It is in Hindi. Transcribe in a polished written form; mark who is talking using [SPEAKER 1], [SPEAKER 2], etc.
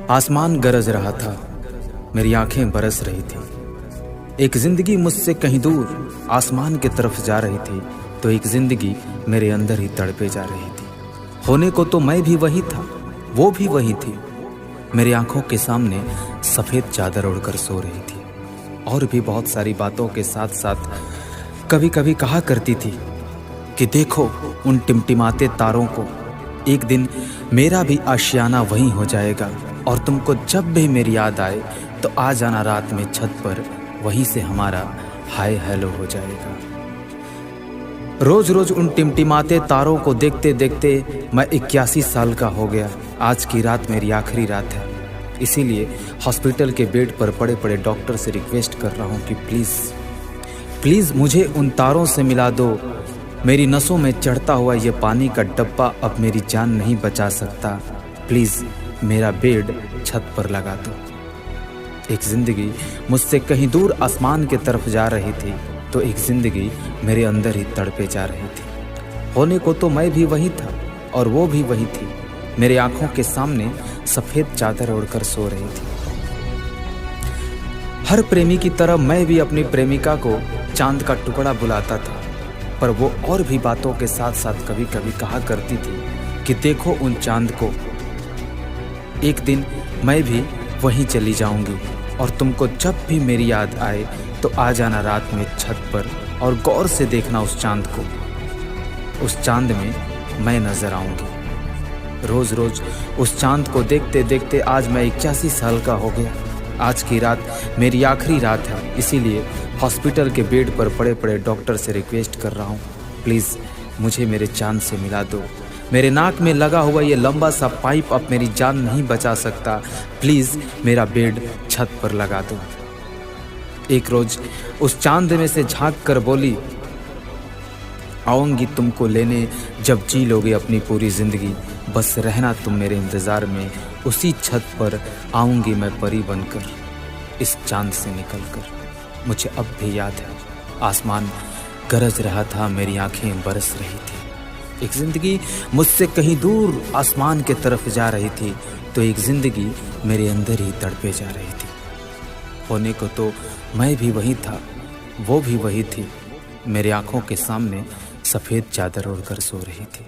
[SPEAKER 1] आसमान गरज रहा था, मेरी आंखें बरस रही थी। एक जिंदगी मुझसे कहीं दूर आसमान की तरफ जा रही थी, तो एक जिंदगी मेरे अंदर ही तड़पे जा रही थी। होने को तो मैं भी वही था, वो भी वही थी। मेरी आंखों के सामने सफ़ेद चादर ओढ़कर सो रही थी। और भी बहुत सारी बातों के साथ साथ कभी कभी कहा करती थी कि देखो उन टिमटिमाते तारों को, एक दिन मेरा भी आशियाना वहीं हो जाएगा, और तुमको जब भी मेरी याद आए तो आ जाना रात में छत पर, वहीं से हमारा हाय हेलो हो जाएगा। रोज रोज उन टिमटिमाते तारों को देखते देखते मैं 81 साल का हो गया। आज की रात मेरी आखिरी रात है, इसीलिए हॉस्पिटल के बेड पर पड़े पड़े डॉक्टर से रिक्वेस्ट कर रहा हूँ कि प्लीज़ मुझे उन तारों से मिला दो। मेरी नसों में चढ़ता हुआ ये पानी का डब्बा अब मेरी जान नहीं बचा सकता। प्लीज़ मेरा बेड छत पर लगा दो। एक ज़िंदगी मुझसे कहीं दूर आसमान की तरफ जा रही थी, तो एक ज़िंदगी मेरे अंदर ही तड़पे जा रही थी। होने को तो मैं भी वही था और वो भी वही थी। मेरे आंखों के सामने सफ़ेद चादर ओढ़कर सो रही थी। हर प्रेमी की तरह मैं भी अपनी प्रेमिका को चांद का टुकड़ा बुलाता था, पर वो और भी बातों के साथ साथ कभी कभी कहा करती थी कि देखो उन चांद को, एक दिन मैं भी वहीं चली जाऊंगी, और तुमको जब भी मेरी याद आए तो आ जाना रात में छत पर, और गौर से देखना उस चांद को। उस चांद में मैं नजर आऊंगी। रोज रोज उस चांद को देखते देखते आज मैं 81 साल का हो गया। आज की रात मेरी आखिरी रात है, इसीलिए हॉस्पिटल के बेड पर पड़े पड़े डॉक्टर से रिक्वेस्ट कर रहा हूँ, प्लीज़ मुझे मेरे चांद से मिला दो। मेरे नाक में लगा हुआ ये लंबा सा पाइप अब मेरी जान नहीं बचा सकता। प्लीज़ मेरा बेड छत पर लगा दो। एक रोज उस चांद में से झांक कर बोली, आऊँगी तुमको लेने जब जी लोगे अपनी पूरी ज़िंदगी, बस रहना तुम मेरे इंतज़ार में। उसी छत पर आऊँगी मैं परी बनकर, इस चांद से निकलकर। मुझे अब भी याद है, आसमान गरज रहा था, मेरी आंखें बरस रही थी। एक ज़िंदगी मुझसे कहीं दूर आसमान के तरफ जा रही थी, तो एक ज़िंदगी मेरे अंदर ही तड़पे जा रही थी। होने को तो मैं भी वही था, वो भी वही थी। मेरे आंखों के सामने सफ़ेद चादर ओढ़कर सो रही थी।